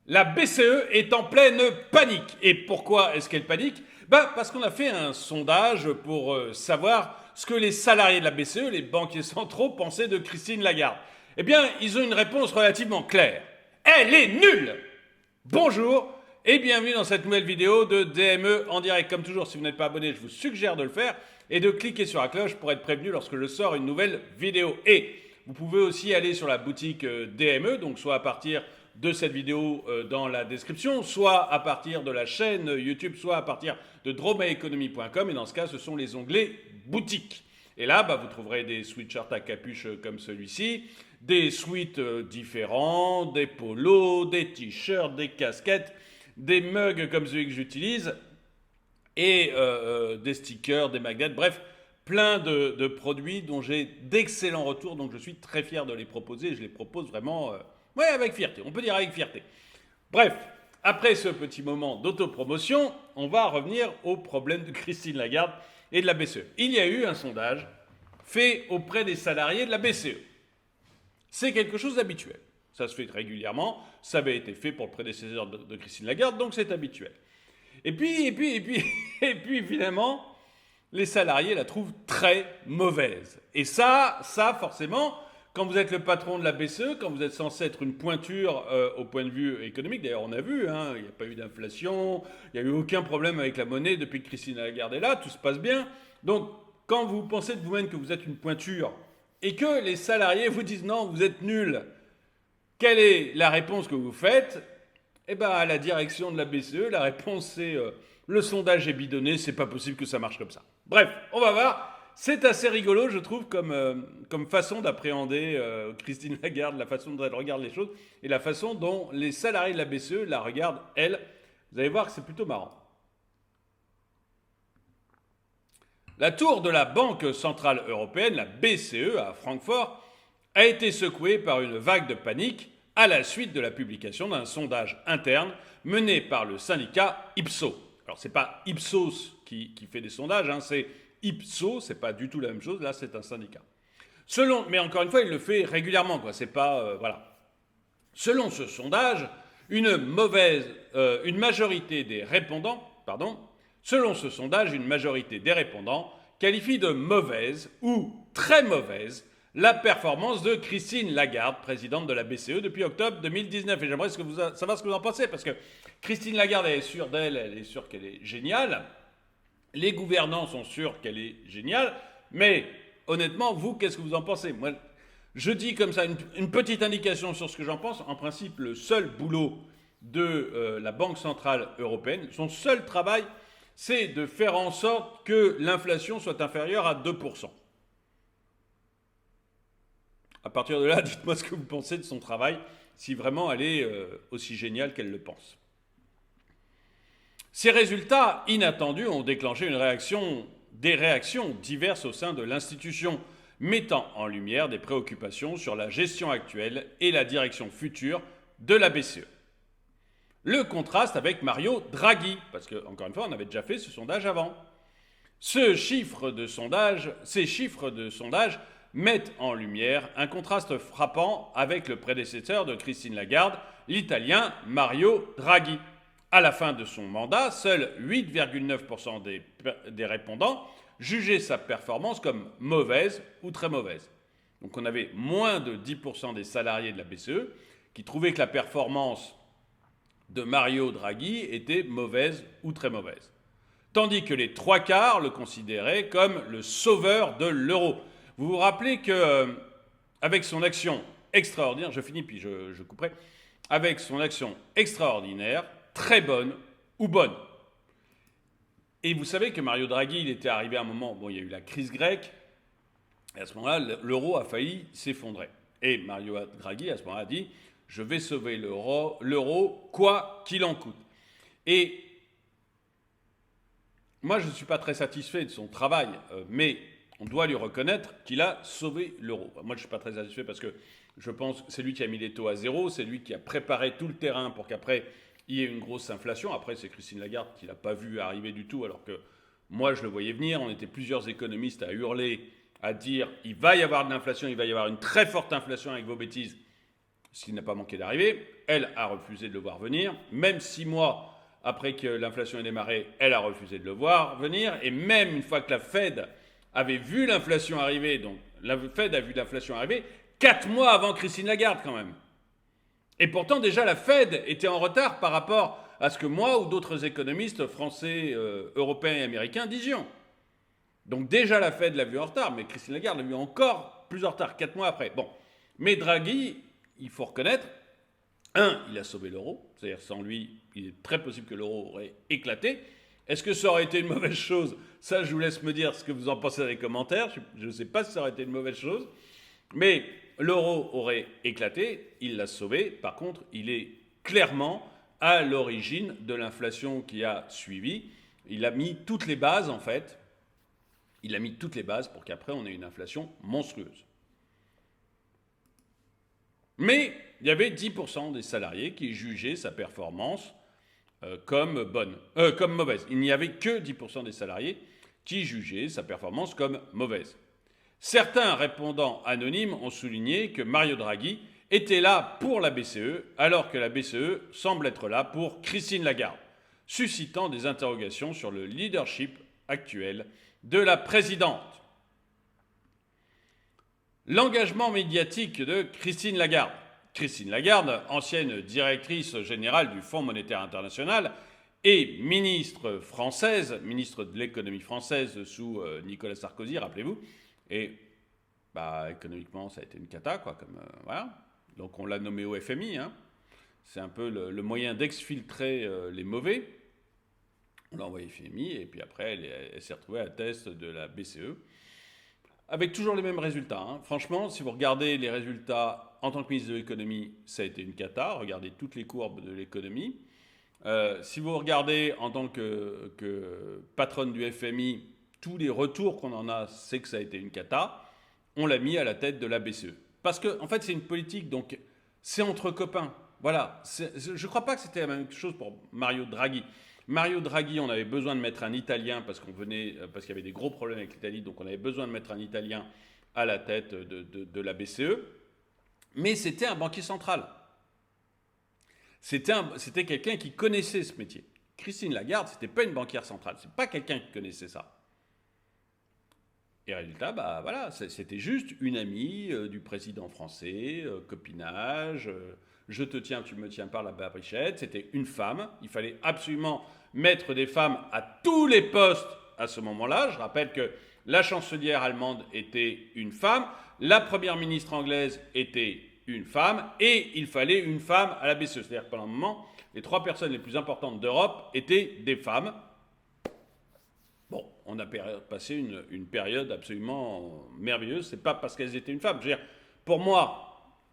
La BCE est en pleine panique. Et pourquoi est-ce qu'elle panique? Parce qu'on a fait un sondage pour savoir ce que les salariés de la BCE, les banquiers centraux, pensaient de Christine Lagarde. Eh bien, ils ont une réponse relativement claire. Elle est nulle. Bonjour et bienvenue dans cette nouvelle vidéo de DME en direct. Comme toujours, si vous n'êtes pas abonné, je vous suggère de le faire et de cliquer sur la cloche pour être prévenu lorsque je sors une nouvelle vidéo. Et vous pouvez aussi aller sur la boutique DME, donc soit à partir de cette vidéo dans la description, soit à partir de la chaîne YouTube, soit à partir de dromaeconomy.com. Et dans ce cas, ce sont les onglets boutique. Et là, vous trouverez des sweatshirts à capuche comme celui-ci, des sweats différents, des polos, des t-shirts, des casquettes, des mugs comme celui que j'utilise, et des stickers, des magnets, bref, plein de produits dont j'ai d'excellents retours, donc je suis très fier de les proposer, et je les propose vraiment avec fierté, on peut dire avec fierté. Bref, après ce petit moment d'autopromotion, on va revenir au problème de Christine Lagarde et de la BCE. Il y a eu un sondage fait auprès des salariés de la BCE. C'est quelque chose d'habituel. Ça se fait régulièrement. Ça avait été fait pour le prédécesseur de Christine Lagarde, donc c'est habituel. Et puis, finalement, les salariés la trouvent très mauvaise. Et ça, forcément, quand vous êtes le patron de la BCE, quand vous êtes censé être une pointure au point de vue économique, d'ailleurs on a vu, il n'y a pas eu d'inflation, il n'y a eu aucun problème avec la monnaie depuis que Christine Lagarde est là, tout se passe bien. Donc quand vous pensez de vous-même que vous êtes une pointure et que les salariés vous disent non, vous êtes nul, quelle est la réponse que vous faites? À la direction de la BCE, la réponse c'est le sondage est bidonné, c'est pas possible que ça marche comme ça. Bref, on va voir. C'est assez rigolo, je trouve, comme façon d'appréhender Christine Lagarde, la façon dont elle regarde les choses et la façon dont les salariés de la BCE la regardent, elle. Vous allez voir que c'est plutôt marrant. La tour de la Banque Centrale Européenne, la BCE, à Francfort, a été secouée par une vague de panique à la suite de la publication d'un sondage interne mené par le syndicat Ipsos. Alors, ce n'est pas Ipsos qui fait des sondages, c'est Ipsos, c'est pas du tout la même chose, là c'est un syndicat. Mais encore une fois, il le fait régulièrement, c'est pas, voilà. Selon ce sondage, une majorité des répondants, qualifie de mauvaise ou très mauvaise la performance de Christine Lagarde, présidente de la BCE depuis octobre 2019. Et j'aimerais savoir ce que vous en pensez, parce que Christine Lagarde, elle est sûre d'elle, elle est sûre qu'elle est géniale. Les gouvernants sont sûrs qu'elle est géniale, mais honnêtement, vous, qu'est-ce que vous en pensez? Moi, je dis comme ça une petite indication sur ce que j'en pense. En principe, le seul boulot de la Banque Centrale Européenne, son seul travail, c'est de faire en sorte que l'inflation soit inférieure à 2%. À partir de là, dites-moi ce que vous pensez de son travail, si vraiment elle est aussi géniale qu'elle le pense. Ces résultats inattendus ont déclenché des réactions diverses au sein de l'institution, mettant en lumière des préoccupations sur la gestion actuelle et la direction future de la BCE. Le contraste avec Mario Draghi, parce que, encore une fois, on avait déjà fait ce sondage avant. Ces chiffres de sondage mettent en lumière un contraste frappant avec le prédécesseur de Christine Lagarde, l'Italien Mario Draghi. À la fin de son mandat, seuls 8,9% des répondants jugeaient sa performance comme mauvaise ou très mauvaise. Donc on avait moins de 10% des salariés de la BCE qui trouvaient que la performance de Mario Draghi était mauvaise ou très mauvaise. Tandis que les trois quarts le considéraient comme le sauveur de l'euro. Vous vous rappelez qu'avec son action extraordinaire, je finis puis je couperai, avec son action extraordinaire, très bonne ou bonne. Et vous savez que Mario Draghi, il était arrivé à un moment, il y a eu la crise grecque, et à ce moment-là, l'euro a failli s'effondrer. Et Mario Draghi, à ce moment-là, a dit « Je vais sauver l'euro quoi qu'il en coûte ». Et moi, je ne suis pas très satisfait de son travail, mais on doit lui reconnaître qu'il a sauvé l'euro. Moi, je ne suis pas très satisfait parce que je pense que c'est lui qui a mis les taux à zéro, c'est lui qui a préparé tout le terrain pour qu'après, il y ait une grosse inflation. Après, c'est Christine Lagarde qui ne l'a pas vu arriver du tout, alors que moi, je le voyais venir. On était plusieurs économistes à hurler, à dire il va y avoir de l'inflation, il va y avoir une très forte inflation avec vos bêtises. ce qui n'a pas manqué d'arriver. Elle a refusé de le voir venir. Même 6 mois après que l'inflation ait démarré, elle a refusé de le voir venir. Et même une fois que la Fed avait vu l'inflation arriver, donc la Fed a vu l'inflation arriver, 4 mois avant Christine Lagarde quand même. Et pourtant déjà la Fed était en retard par rapport à ce que moi ou d'autres économistes français, européens et américains disions. Donc déjà la Fed l'a vu en retard, mais Christine Lagarde l'a vu encore plus en retard, 4 mois après. Bon, mais Draghi, il faut reconnaître, il a sauvé l'euro, c'est-à-dire sans lui, il est très possible que l'euro aurait éclaté. Est-ce que ça aurait été une mauvaise chose? Ça, je vous laisse me dire ce que vous en pensez dans les commentaires. Je ne sais pas si ça aurait été une mauvaise chose, mais l'euro aurait éclaté, il l'a sauvé. Par contre, il est clairement à l'origine de l'inflation qui a suivi. Il a mis toutes les bases, en fait. Il a mis toutes les bases pour qu'après, on ait une inflation monstrueuse. Mais il y avait 10% des salariés qui jugeaient sa performance comme mauvaise. Il n'y avait que 10% des salariés qui jugeaient sa performance comme mauvaise. Certains répondants anonymes ont souligné que Mario Draghi était là pour la BCE, alors que la BCE semble être là pour Christine Lagarde, suscitant des interrogations sur le leadership actuel de la présidente. L'engagement médiatique de Christine Lagarde. Christine Lagarde, ancienne directrice générale du Fonds monétaire international et ministre française, ministre de l'économie française sous Nicolas Sarkozy, rappelez-vous. Et économiquement, ça a été une cata, quoi. Voilà. Donc on l'a nommée au FMI. C'est un peu le moyen d'exfiltrer les mauvais. On l'a envoyé au FMI et puis après, elle s'est retrouvée à la tête de la BCE. Avec toujours les mêmes résultats. Franchement, si vous regardez les résultats en tant que ministre de l'économie, ça a été une cata. Regardez toutes les courbes de l'économie. Si vous regardez en tant que patronne du FMI, tous les retours qu'on en a, c'est que ça a été une cata. On l'a mis à la tête de la BCE. Parce que, en fait, c'est une politique, donc c'est entre copains. Voilà. Je ne crois pas que c'était la même chose pour Mario Draghi. Mario Draghi, on avait besoin de mettre un Italien parce qu'il y avait des gros problèmes avec l'Italie, donc on avait besoin de mettre un Italien à la tête de la BCE. Mais c'était un banquier central. C'était quelqu'un qui connaissait ce métier. Christine Lagarde, c'était pas une banquière centrale. C'est pas quelqu'un qui connaissait ça. Et résultat, voilà, c'était juste une amie du président français, copinage, je te tiens, tu me tiens par la barbichette. C'était une femme. Il fallait absolument mettre des femmes à tous les postes à ce moment-là. Je rappelle que la chancelière allemande était une femme, la première ministre anglaise était une femme, et il fallait une femme à la BCE. C'est-à-dire que pendant un moment, les 3 personnes les plus importantes d'Europe étaient des femmes. Bon, on a passé une période absolument merveilleuse. C'est pas parce qu'elles étaient une femme. Je veux dire, pour moi,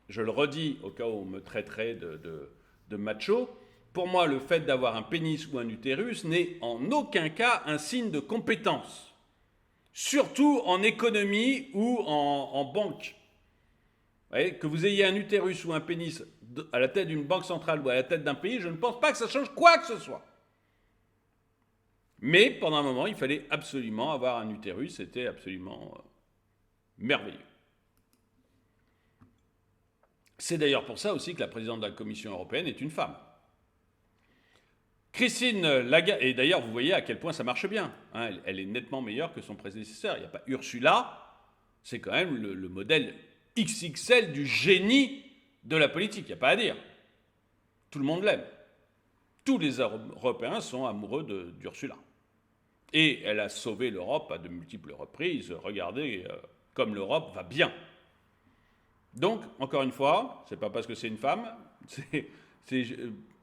je le redis au cas où on me traiterait de macho, pour moi, le fait d'avoir un pénis ou un utérus n'est en aucun cas un signe de compétence. Surtout en économie ou en banque. Vous voyez, que vous ayez un utérus ou un pénis à la tête d'une banque centrale ou à la tête d'un pays, je ne pense pas que ça change quoi que ce soit. Mais pendant un moment, il fallait absolument avoir un utérus, c'était absolument merveilleux. C'est d'ailleurs pour ça aussi que la présidente de la Commission européenne est une femme. Christine Lagarde, et d'ailleurs vous voyez à quel point ça marche bien, elle est nettement meilleure que son prédécesseur. Il n'y a pas Ursula, c'est quand même le modèle XXL du génie de la politique, il n'y a pas à dire. Tout le monde l'aime. Tous les Européens sont amoureux d'Ursula. Et elle a sauvé l'Europe à de multiples reprises. Regardez comme l'Europe va bien. Donc, encore une fois, c'est pas parce que c'est une femme,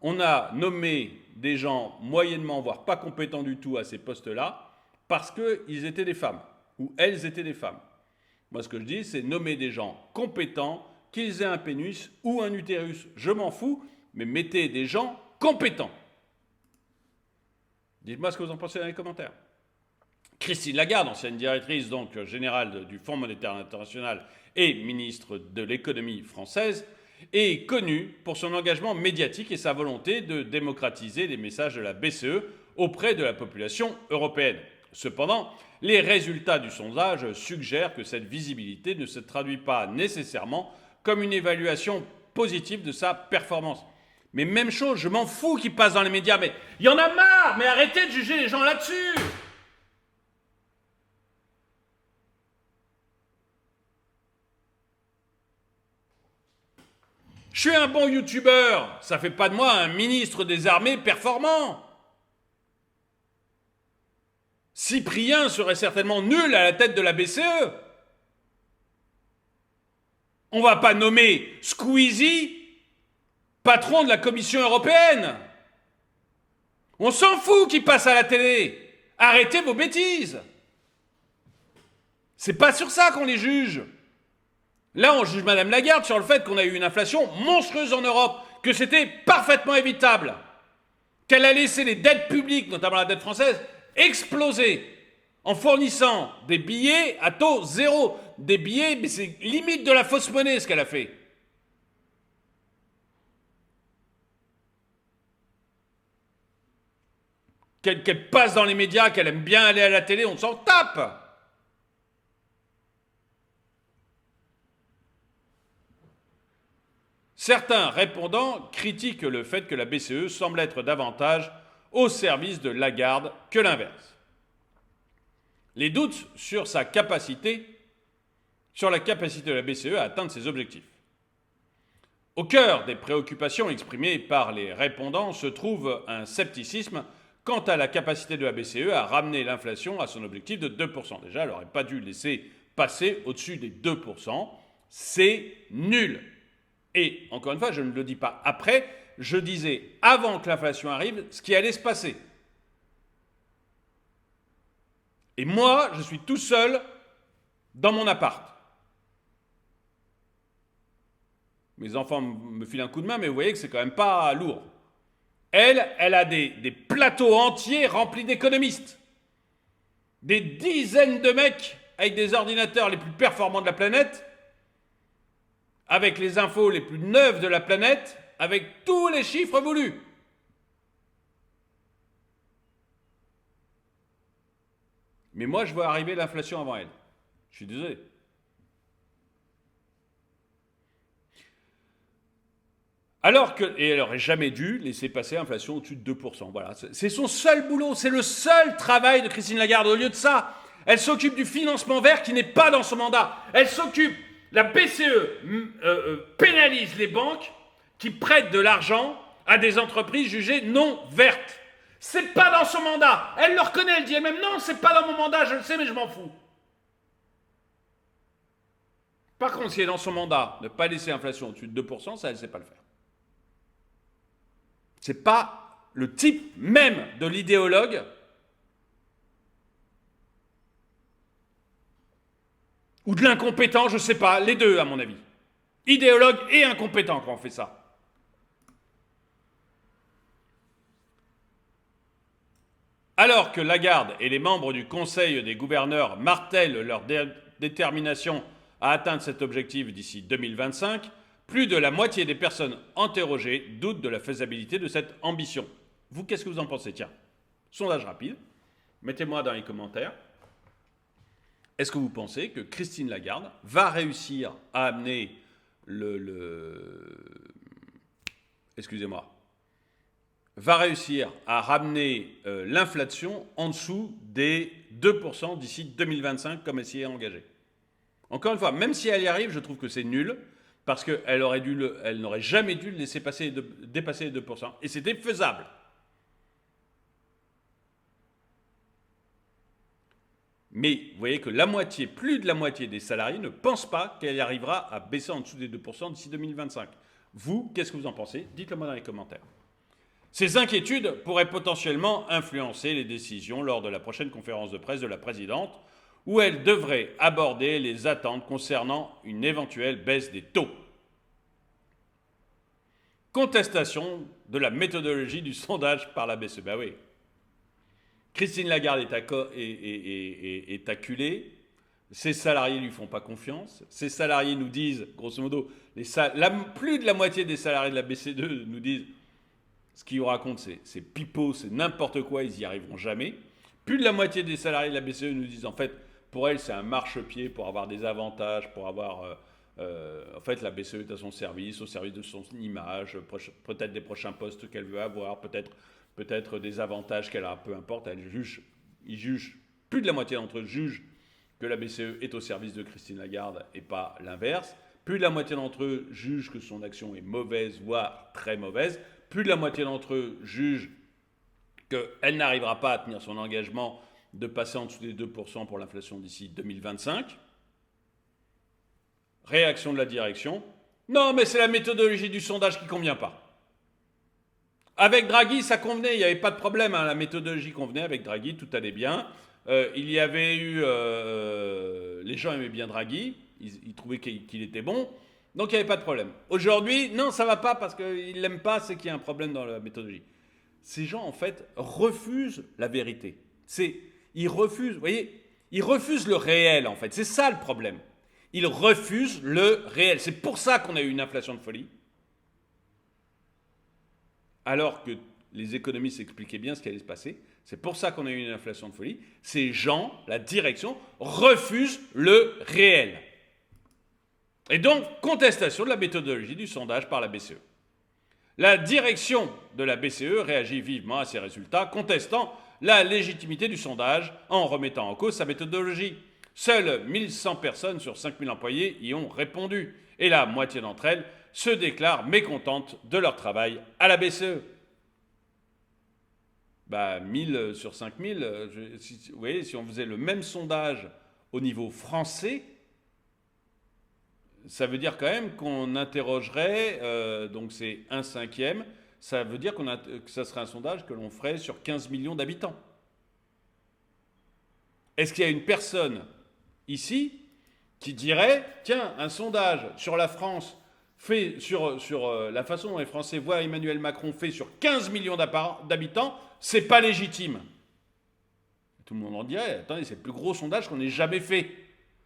on a nommé des gens moyennement, voire pas compétents du tout à ces postes-là, parce qu'ils étaient des femmes, ou elles étaient des femmes. Moi, ce que je dis, c'est nommer des gens compétents, qu'ils aient un pénis ou un utérus, je m'en fous, mais mettez des gens compétents. Dites-moi ce que vous en pensez dans les commentaires. Christine Lagarde, ancienne directrice donc générale du Fonds monétaire international et ministre de l'économie française, est connue pour son engagement médiatique et sa volonté de démocratiser les messages de la BCE auprès de la population européenne. Cependant, les résultats du sondage suggèrent que cette visibilité ne se traduit pas nécessairement comme une évaluation positive de sa performance. Mais même chose, je m'en fous qu'il passe dans les médias, mais il y en a marre, mais arrêtez de juger les gens là-dessus. Je suis un bon youtubeur, ça fait pas de moi un ministre des armées performant. Cyprien serait certainement nul à la tête de la BCE. On va pas nommer Squeezie patron de la Commission européenne. On s'en fout qu'il passe à la télé. Arrêtez vos bêtises. C'est pas sur ça qu'on les juge. Là, on juge Madame Lagarde sur le fait qu'on a eu une inflation monstrueuse en Europe, que c'était parfaitement évitable, qu'elle a laissé les dettes publiques, notamment la dette française, exploser en fournissant des billets à taux zéro. Des billets, mais c'est limite de la fausse monnaie ce qu'elle a fait. Qu'elle passe dans les médias, qu'elle aime bien aller à la télé, on s'en tape. Certains répondants critiquent le fait que la BCE semble être davantage au service de Lagarde que l'inverse. Les doutes sur la capacité de la BCE à atteindre ses objectifs. Au cœur des préoccupations exprimées par les répondants se trouve un scepticisme quant à la capacité de la BCE à ramener l'inflation à son objectif de 2%. Déjà, elle n'aurait pas dû laisser passer au-dessus des 2%. C'est nul. Et, encore une fois, je ne le dis pas après, je disais avant que l'inflation arrive ce qui allait se passer. Et moi, je suis tout seul dans mon appart. Mes enfants me filent un coup de main, mais vous voyez que c'est quand même pas lourd. Elle a des plateaux entiers remplis d'économistes. Des dizaines de mecs avec des ordinateurs les plus performants de la planète, avec les infos les plus neuves de la planète, avec tous les chiffres voulus. Mais moi, je vois arriver l'inflation avant elle. Je suis désolé. Et elle n'aurait jamais dû laisser passer l'inflation au-dessus de 2%. Voilà, c'est son seul boulot, c'est le seul travail de Christine Lagarde. Au lieu de ça, elle s'occupe du financement vert qui n'est pas dans son mandat. La BCE pénalise les banques qui prêtent de l'argent à des entreprises jugées non vertes. C'est pas dans son mandat. Elle le reconnaît, elle dit elle-même non, c'est pas dans mon mandat, je le sais, mais je m'en fous. Par contre, si elle est dans son mandat, ne pas laisser l'inflation au-dessus de 2%, ça, elle ne sait pas le faire. C'est pas le type même de l'idéologue ou de l'incompétent, je ne sais pas, les deux à mon avis. Idéologue et incompétent quand on fait ça. Alors que Lagarde et les membres du Conseil des gouverneurs martèlent leur détermination à atteindre cet objectif d'ici 2025, plus de la moitié des personnes interrogées doutent de la faisabilité de cette ambition. Vous, qu'est-ce que vous en pensez? Tiens, sondage rapide, mettez-moi dans les commentaires. Est-ce que vous pensez que Christine Lagarde va réussir à amener va réussir à ramener l'inflation en dessous des 2% d'ici 2025 comme elle s'y est engagée? Encore une fois, même si elle y arrive, je trouve que c'est nul parce qu'elle n'aurait jamais dû le laisser dépasser les 2%. Et c'était faisable. Mais vous voyez que plus de la moitié des salariés ne pensent pas qu'elle arrivera à baisser en dessous des 2% d'ici 2025. Vous, qu'est-ce que vous en pensez? Dites-le moi dans les commentaires. Ces inquiétudes pourraient potentiellement influencer les décisions lors de la prochaine conférence de presse de la présidente, où elle devrait aborder les attentes concernant une éventuelle baisse des taux. Contestation de la méthodologie du sondage par la BCE. Ben oui. Christine Lagarde est acculée, ses salariés ne lui font pas confiance, ses salariés nous disent, grosso modo, plus de la moitié des salariés de la BCE nous disent ce qu'ils racontent, c'est pipeau, c'est n'importe quoi, ils n'y arriveront jamais. Plus de la moitié des salariés de la BCE nous disent, en fait, pour elle, c'est un marchepied pour avoir des avantages, pour avoir En fait, la BCE est à son service, au service de son image, peut-être des prochains postes qu'elle veut avoir, peut-être des avantages qu'elle a, peu importe. Plus de la moitié d'entre eux jugent que la BCE est au service de Christine Lagarde et pas l'inverse. Plus de la moitié d'entre eux jugent que son action est mauvaise, voire très mauvaise. Plus de la moitié d'entre eux jugent qu'elle n'arrivera pas à tenir son engagement de passer en dessous des 2% pour l'inflation d'ici 2025. Réaction de la direction. Non, mais c'est la méthodologie du sondage qui ne convient pas. Avec Draghi, ça convenait, il n'y avait pas de problème. La méthodologie convenait avec Draghi, tout allait bien. Il y avait eu... les gens aimaient bien Draghi, ils trouvaient qu'il était bon, donc il n'y avait pas de problème. Aujourd'hui, non, ça ne va pas parce qu'ils ne l'aiment pas, c'est qu'il y a un problème dans la méthodologie. Ces gens, en fait, refusent la vérité. Ils refusent, vous voyez, ils refusent le réel, en fait. C'est ça le problème. Ils refusent le réel. C'est pour ça qu'on a eu une inflation de folie. Alors que les économistes expliquaient bien ce qui allait se passer. C'est pour ça qu'on a eu une inflation de folie. Ces gens, la direction, refusent le réel. Et donc, contestation de la méthodologie du sondage par la BCE. La direction de la BCE réagit vivement à ces résultats, contestant la légitimité du sondage en remettant en cause sa méthodologie. Seules 1100 personnes sur 5000 employés y ont répondu. Et la moitié d'entre elles se déclarent mécontentes de leur travail à la BCE. 1000 sur 5000, vous voyez, si on faisait le même sondage au niveau français, ça veut dire quand même qu'on interrogerait, donc c'est 1/5, ça veut dire que ça serait un sondage que l'on ferait sur 15 millions d'habitants. Est-ce qu'il y a une personne ici qui dirait, tiens, un sondage sur la France fait sur la façon dont les Français voient Emmanuel Macron fait sur 15 millions d'habitants, c'est pas légitime. Tout le monde en dirait, attendez, c'est le plus gros sondage qu'on ait jamais fait.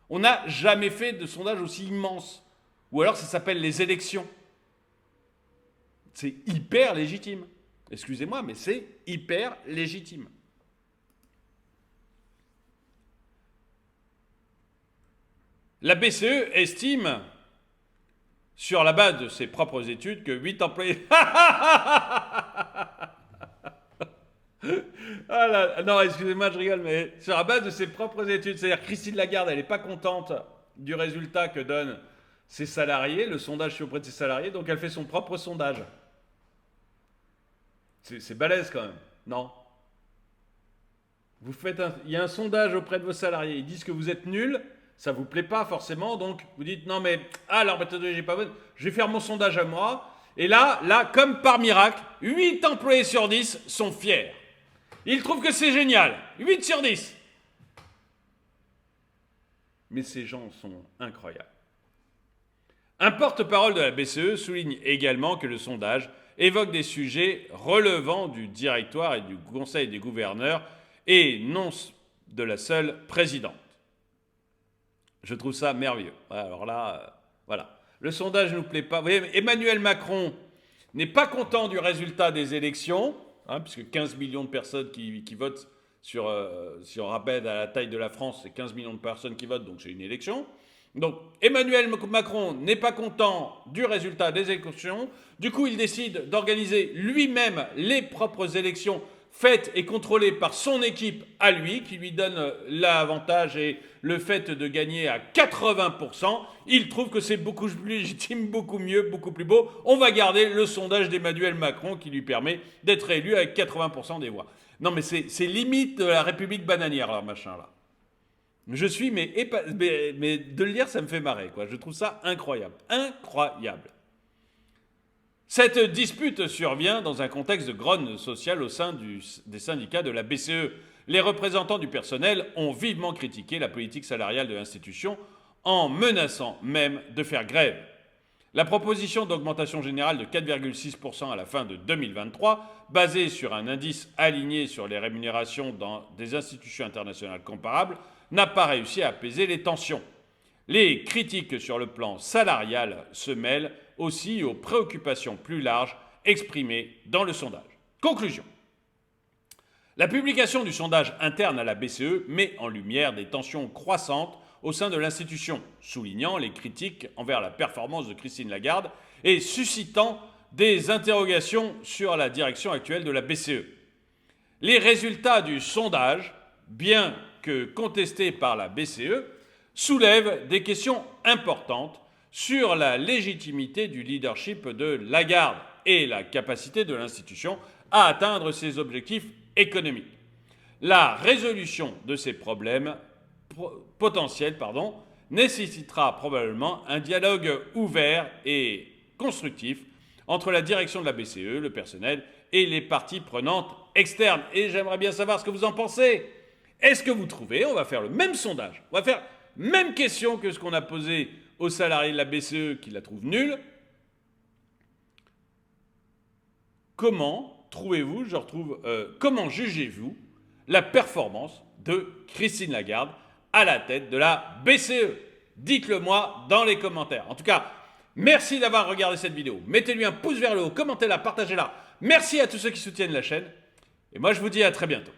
On n'a jamais fait de sondage aussi immense. Ou alors ça s'appelle les élections. C'est hyper légitime. Excusez-moi, mais c'est hyper légitime. La BCE estime, sur la base de ses propres études, que 8 employés... Ah là, non, excusez-moi, je rigole, mais sur la base de ses propres études, c'est-à-dire Christine Lagarde, elle n'est pas contente du résultat que donnent ses salariés, le sondage fait auprès de ses salariés, donc elle fait son propre sondage. C'est balèze quand même, non? Il y a un sondage auprès de vos salariés, ils disent que vous êtes nuls, ça ne vous plaît pas forcément, donc vous dites non mais, leur méthodologie n'est pas bonne, je vais faire mon sondage à moi, et là, comme par miracle, 8 employés sur 10 sont fiers. Ils trouvent que c'est génial. 8 sur 10. Mais ces gens sont incroyables. Un porte-parole de la BCE souligne également que le sondage évoque des sujets relevant du directoire et du conseil des gouverneurs et non de la seule présidente. Je trouve ça merveilleux. Alors là, voilà. Le sondage ne nous plaît pas. Vous voyez, Emmanuel Macron n'est pas content du résultat des élections, puisque 15 millions de personnes qui votent si on rappelle à la taille de la France, c'est 15 millions de personnes qui votent, donc c'est une élection. Donc Emmanuel Macron n'est pas content du résultat des élections. Du coup, il décide d'organiser lui-même les propres élections faites et contrôlées par son équipe à lui, qui lui donne l'avantage et le fait de gagner à 80%. Il trouve que c'est beaucoup plus légitime, beaucoup mieux, beaucoup plus beau. On va garder le sondage d'Emmanuel Macron qui lui permet d'être élu avec 80% des voix. Non mais c'est limite de la République bananière, là, machin là. Je suis, mais de le lire, ça me fait marrer, quoi. Je trouve ça incroyable. Incroyable. Cette dispute survient dans un contexte de grogne sociale au sein des syndicats de la BCE. Les représentants du personnel ont vivement critiqué la politique salariale de l'institution en menaçant même de faire grève. La proposition d'augmentation générale de 4,6% à la fin de 2023, basée sur un indice aligné sur les rémunérations dans des institutions internationales comparables, n'a pas réussi à apaiser les tensions. Les critiques sur le plan salarial se mêlent aussi aux préoccupations plus larges exprimées dans le sondage. Conclusion. La publication du sondage interne à la BCE met en lumière des tensions croissantes au sein de l'institution, soulignant les critiques envers la performance de Christine Lagarde et suscitant des interrogations sur la direction actuelle de la BCE. Les résultats du sondage, bien que contestés par la BCE, soulèvent des questions importantes sur la légitimité du leadership de Lagarde et la capacité de l'institution à atteindre ses objectifs économiques. La résolution de ces problèmes potentiels nécessitera probablement un dialogue ouvert et constructif entre la direction de la BCE, le personnel et les parties prenantes externes. Et j'aimerais bien savoir ce que vous en pensez. Est-ce que vous trouvez, on va faire le même sondage, on va faire même question que ce qu'on a posé aux salariés de la BCE qui la trouvent nulle. Comment trouvez-vous, comment jugez-vous la performance de Christine Lagarde à la tête de la BCE? Dites-le moi dans les commentaires. En tout cas, merci d'avoir regardé cette vidéo. Mettez-lui un pouce vers le haut, commentez-la, partagez-la. Merci à tous ceux qui soutiennent la chaîne. Et moi, je vous dis à très bientôt.